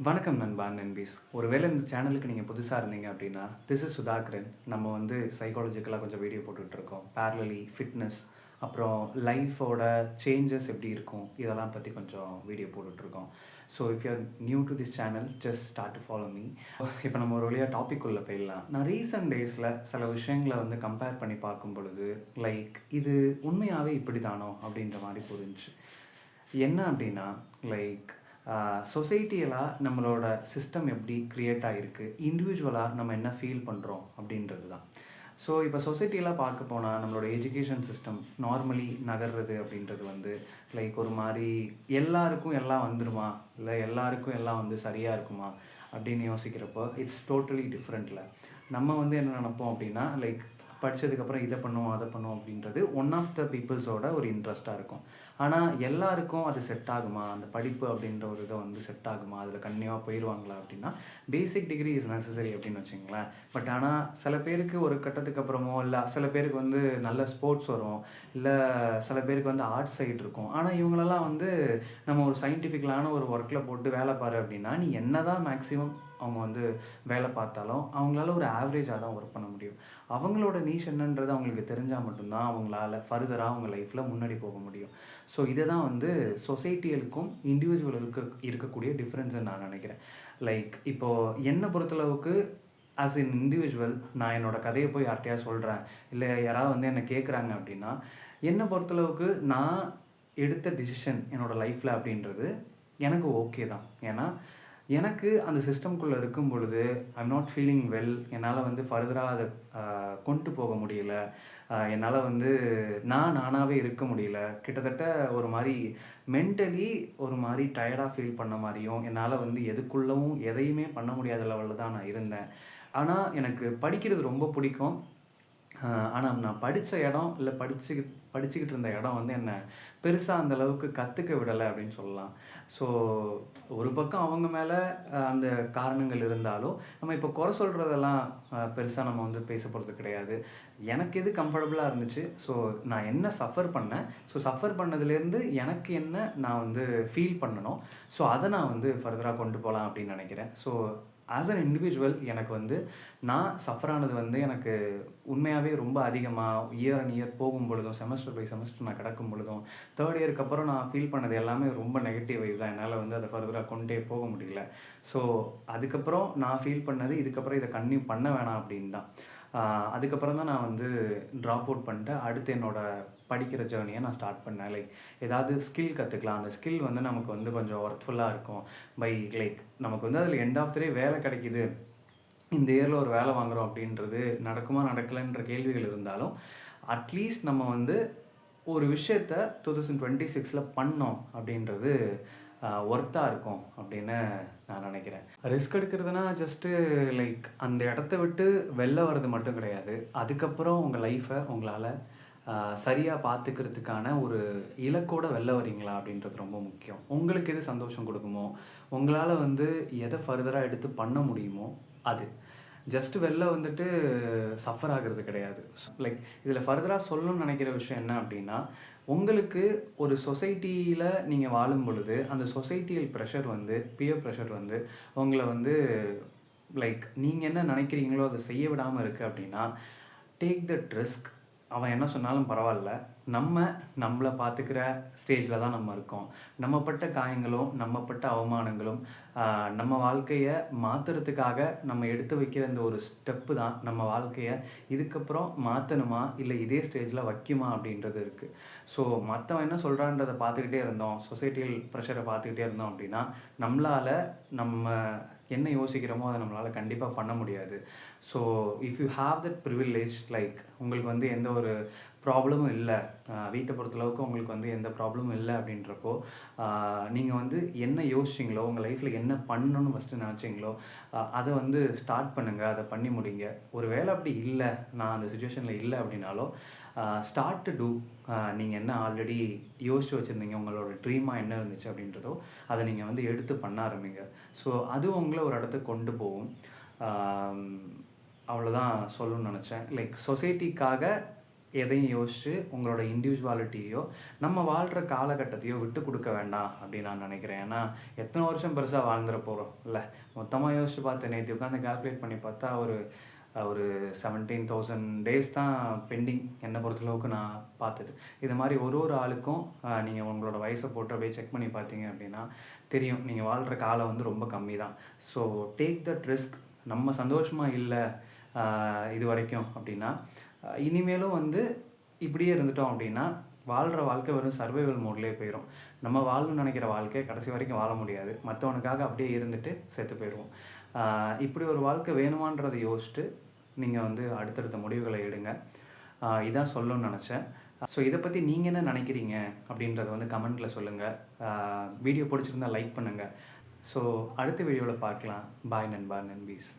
வணக்கம் நண்பா நண்பீஸ். ஒருவேளை இந்த சேனலுக்கு நீங்கள் புதுசாக இருந்தீங்க அப்படின்னா, திஸ் இஸ் சுதாகரன். நம்ம வந்து சைக்காலஜிக்கலாக கொஞ்சம் வீடியோ போட்டுட்ருக்கோம். பேரலலி ஃபிட்னஸ், அப்புறம் லைஃபோட சேஞ்சஸ் எப்படி இருக்கும், இதெல்லாம் பற்றி கொஞ்சம் வீடியோ போட்டுட்ருக்கோம். So if you are new to this channel, just start to follow me. இப்போ நம்ம ஒரு வழியாக டாபிக் உள்ள போயிடலாம். நான் ரீசெண்ட் டேஸில் சில விஷயங்களை வந்து கம்பேர் பண்ணி பார்க்கும் பொழுது, லைக் இது உண்மையாகவே இப்படி தானோ அப்படின்ற மாதிரி புரிஞ்சுச்சு. என்ன அப்படின்னா, லைக் சொசைட்டியலாக நம்மளோட சிஸ்டம் எப்படி க்ரியேட் ஆகிருக்கு, இண்டிவிஜுவலாக நம்ம என்ன ஃபீல் பண்ணுறோம் அப்படின்றது தான். ஸோ இப்போ சொசைட்டியெலாம் பார்க்க போனால் நம்மளோட எஜுகேஷன் சிஸ்டம் நார்மலி நகர்றது அப்படின்றது வந்து லைக் ஒரு மாதிரி எல்லாருக்கும் எல்லாம் வந்துடுமா, இல்லை எல்லாருக்கும் எல்லாம் வந்து சரியாக இருக்குமா அப்படின்னு யோசிக்கிறப்போ இட்ஸ் டோட்டலி டிஃப்ரெண்ட்டில். நம்ம வந்து என்ன நினைப்போம் அப்படின்னா, லைக் படித்ததுக்கப்புறம் இதை பண்ணுவோம் அதை பண்ணுவோம் அப்படின்றது ஒன் ஆஃப் த பீப்புள்ஸோட ஒரு இன்ட்ரெஸ்ட்டாக இருக்கும். ஆனால் எல்லாருக்கும் அது செட் ஆகுமா, அந்த படிப்பு அப்படின்ற ஒரு இதை வந்து செட் ஆகுமா, அதில் கன்னியூவாக போயிடுவாங்களா அப்படின்னா, பேசிக் டிகிரி இஸ் நெசசரி அப்படின்னு வச்சுங்களேன். பட் ஆனால் சில பேருக்கு ஒரு கட்டத்துக்கு அப்புறமோ, இல்லை சில பேருக்கு வந்து நல்ல ஸ்போர்ட்ஸ் வரும், இல்லை சில பேருக்கு வந்து ஆர்ட்ஸ் சைடு இருக்கும். ஆனால் இவங்களெல்லாம் வந்து நம்ம ஒரு சயின்டிஃபிக்கலான ஒரு ஒர்க்கில் போட்டு வேலை பாரு அப்படின்னா, நீ என்ன தான் மேக்ஸிமம் அவங்க வந்து வேலை பார்த்தாலும் அவங்களால ஒரு ஆவரேஜாக தான் ஒர்க் பண்ண முடியும். அவங்களோட நீஷ் என்னன்றது அவங்களுக்கு தெரிஞ்சால் மட்டும்தான் அவங்களால ஃபர்தராக அவங்க லைஃப்பில் முன்னாடி போக முடியும். ஸோ இதை தான் வந்து சொசைட்டியலுக்கும் இண்டிவிஜுவலுக்கு இருக்கக்கூடிய டிஃப்ரென்ஸ்ன்னு நான் நினைக்கிறேன். லைக் இப்போது என்னை பொறுத்தளவுக்கு ஆஸ் என் இண்டிவிஜுவல், நான் என்னோடய கதையை போய் யார்கிட்டயா சொல்கிறேன், இல்லை யாராவது வந்து என்னை கேட்குறாங்க அப்படின்னா, என்னை பொறுத்தளவுக்கு நான் எடுத்த டிசிஷன் என்னோடய லைஃப்பில் அப்படின்றது எனக்கு ஓகே தான். ஏன்னா எனக்கு அந்த சிஸ்டம்குள்ளே இருக்கும் பொழுது ஐம் நாட் ஃபீலிங் வெல். என்னால் வந்து ஃபர்தராக அதை கொண்டு போக முடியல. என்னால் வந்து நானாகவே இருக்க முடியல. கிட்டத்தட்ட ஒரு மாதிரி மென்டலி ஒரு மாதிரி டயர்டாக ஃபீல் பண்ண மாதிரியும், என்னால் வந்து எதுக்குள்ளவும் எதையுமே பண்ண முடியாத லெவலில் தான் நான் இருந்தேன். ஆனால் எனக்கு படிக்கிறது ரொம்ப பிடிக்கும். ஆனால் நான் படித்த இடம், இல்லை படிச்சுக்கிட்டு இருந்த இடம் வந்து என்னை பெருசாக அந்தளவுக்கு கற்றுக்க விடலை அப்படின்னு சொல்லலாம். ஸோ ஒரு பக்கம் அவங்க மேலே அந்த காரணங்கள் இருந்தாலும், நம்ம இப்போ குறை சொல்கிறதெல்லாம் பெருசாக நம்ம வந்து பேச போகிறது கிடையாது. எனக்கு எது கம்ஃபர்டபுளாக இருந்துச்சு, ஸோ நான் என்ன சஃபர் பண்ணேன், ஸோ சஃபர் பண்ணதுலேருந்து எனக்கு என்ன நான் வந்து ஃபீல் பண்ணணும், ஸோ அதை நான் வந்து ஃபர்தராக கொண்டு போகலாம் அப்படின்னு நினைக்கிறேன். ஸோ ஆஸ் அன் இண்டிவிஜுவல் எனக்கு வந்து நான் சஃபர் ஆனது வந்து எனக்கு உண்மையாகவே ரொம்ப அதிகமாக இயர் அண்ட் இயர் போகும் பொழுதும், செமஸ்டர் பை செமஸ்டர் நான் கிடக்கும் பொழுதும், தேர்ட் இயருக்கு அப்புறம் நான் ஃபீல் பண்ணது எல்லாமே ரொம்ப நெகட்டிவ் வைவ் தான். என்னால் வந்து அதை ஃபர்தராக கொண்டே போக முடியல. ஸோ அதுக்கப்புறம் நான் ஃபீல் பண்ணது, இதுக்கப்புறம் இதை கன்டினியூ பண்ண வேணாம் அப்படின்னு தான். அதுக்கப்புறம் தான் நான் வந்து ட்ராப் அவுட் பண்ணிட்டு அடுத்து என்னோடய படிக்கிற ஜேர்னியை நான் ஸ்டார்ட் பண்ணேன். லைக் ஏதாவது ஸ்கில் கற்றுக்கலாம், அந்த ஸ்கில் வந்து நமக்கு வந்து கொஞ்சம் ஒர்த்ஃபுல்லாக இருக்கும். லைக் நமக்கு வந்து அதில் எண்ட் ஆஃப் த டே வேலை கிடைக்கிது, இந்த இயரில் ஒரு வேலை வாங்குகிறோம் அப்படின்றது நடக்குமா நடக்கலைன்ற கேள்விகள் இருந்தாலும், அட்லீஸ்ட் நம்ம வந்து ஒரு விஷயத்த 2026 பண்ணோம் அப்படின்றது ஒர்த்தாக இருக்கும் அப்படின்னு நான் நினைக்கிறேன். ரிஸ்க் எடுக்கிறதுனா ஜஸ்ட்டு லைக் அந்த இடத்த விட்டு வெளில வர்றது மட்டும் கிடையாது. அதுக்கப்புறம் உங்கள் லைஃப்பை உங்களால் சரியாக பார்த்துக்கிறதுக்கான ஒரு இலக்கோடு வெளில வரீங்களா அப்படின்றது ரொம்ப முக்கியம். உங்களுக்கு எது சந்தோஷம் கொடுக்குமோ, உங்களால் வந்து எதை ஃபர்தராக எடுத்து பண்ண முடியுமோ அது. ஜஸ்ட்டு வெளில வந்துட்டு சஃபர் ஆகிறது கிடையாது. லைக் இதில் ஃபர்தராக சொல்லணும்னு நினைக்கிற விஷயம் என்ன அப்படின்னா, உங்களுக்கு ஒரு சொசைட்டியில் நீங்கள் வாழும் பொழுது அந்த சொசைட்டியல் ப்ரெஷர் வந்து, பியர் ப்ரெஷர் வந்து உங்களை வந்து லைக் நீங்கள் என்ன நினைக்கிறீங்களோ அதை செய்ய விடாமல் இருக்குது அப்படின்னா, டேக் தட் ரிஸ்க். அவன் என்ன சொன்னாலும் பரவாயில்ல, நம்மளை பார்த்துக்கிற ஸ்டேஜில் தான் நம்ம இருக்கோம். நம்ம பட்ட காயங்களும், நம்ம பட்ட அவமானங்களும், நம்ம வாழ்க்கையை மாற்றுறதுக்காக நம்ம எடுத்து வைக்கிற இந்த ஒரு ஸ்டெப்பு தான் நம்ம வாழ்க்கையை இதுக்கப்புறம் மாற்றணுமா, இல்லை இதே ஸ்டேஜில் வைக்குமா அப்படின்றது இருக்குது. ஸோ மற்றவன் என்ன சொல்கிறான்றதை பார்த்துக்கிட்டே இருந்தோம், சொசைட்டியல் ப்ரெஷரை பார்த்துக்கிட்டே இருந்தோம் அப்படின்னா, நம்மளால் நம்ம என்ன யோசிக்கிறோமோ அதை நம்மளால் கண்டிப்பாக பண்ண முடியாது. So if you have that privilege, like உங்களுக்கு வந்து எந்த ஒரு ப்ராப்ளமும் இல்லை, வீட்டை பொறுத்தளவுக்கு உங்களுக்கு வந்து எந்த ப்ராப்ளமும் இல்லை அப்படின்றப்போ, நீங்கள் வந்து என்ன யோசிச்சிங்களோ, உங்கள் லைஃப்பில் என்ன பண்ணணும்னு ஃபஸ்ட்டு நினச்சிங்களோ அதை வந்து ஸ்டார்ட் பண்ணுங்கள், அதை பண்ணி முடிங்க. ஒரு வேளை அப்படி இல்லை, நான் அந்த சுச்சுவேஷனில் இல்லை அப்படின்னாலும் ஸ்டார்ட் டு டூ. நீங்கள் என்ன ஆல்ரெடி யோசித்து வச்சுருந்தீங்க, உங்களோட ட்ரீமாக என்ன இருந்துச்சு அப்படின்றதோ அதை நீங்கள் வந்து எடுத்து பண்ண ஆரம்பிங்க. ஸோ அது உங்களை ஒரு இடத்துக்கு கொண்டு போகும். அவ்வளோதான் சொல்லணும்னு நினச்சேன். லைக் சொசைட்டிக்காக எதையும் யோசித்து உங்களோட இண்டிவிஜுவாலிட்டியோ நம்ம வாழ்கிற காலகட்டத்தையோ விட்டு கொடுக்க வேண்டாம் அப்படின்னு நான் நினைக்கிறேன். ஏன்னா எத்தனை வருஷம் பெருசாக வாழ்ந்துட போகிறோம் இல்லை. மொத்தமாக யோசித்து பார்த்து நேற்று உட்காந்து கால்குலேட் பண்ணி பார்த்தா ஒரு ஒரு 17,000 டேஸ் தான் பெண்டிங் என்னை பொறுத்தளவுக்கு நான் பார்த்தது. இது மாதிரி ஒரு ஒரு ஆளுக்கும் நீங்கள் உங்களோட வயசை போட்டு அப்படியே செக் பண்ணி பார்த்தீங்க அப்படின்னா தெரியும் நீங்கள் வாழ்கிற காலம் வந்து ரொம்ப கம்மி தான். So take that risk. நம்ம சந்தோஷமாக இல்லை இது வரைக்கும் அப்படின்னா இனிமேலும் வந்து இப்படியே இருந்துட்டோம் அப்படின்னா வாழ்கிற வாழ்க்கை வெறும் சர்வைவல் மோட்லேயே போயிடும். நம்ம வாழணும்னு நினைக்கிற வாழ்க்கை கடைசி வரைக்கும் வாழ முடியாது. மற்றவனுக்காக அப்படியே இருந்துட்டு செத்து போயிடுவோம். இப்படி ஒரு வாழ்க்கை வேணுமான்றதை யோசிச்சுட்டு நீங்கள் வந்து அடுத்தடுத்த முடிவுகளை எடுங்க. இதான் சொல்லணும்னு நினச்சேன். ஸோ இதை பற்றி நீங்கள் என்ன நினைக்கிறீங்க அப்படின்றத வந்து கமெண்ட்டில் சொல்லுங்கள். வீடியோ பிடிச்சிருந்தால் லைக் பண்ணுங்கள். ஸோ அடுத்த வீடியோவில் பார்க்கலாம். பாய் நண்பா நண்பீஸ்.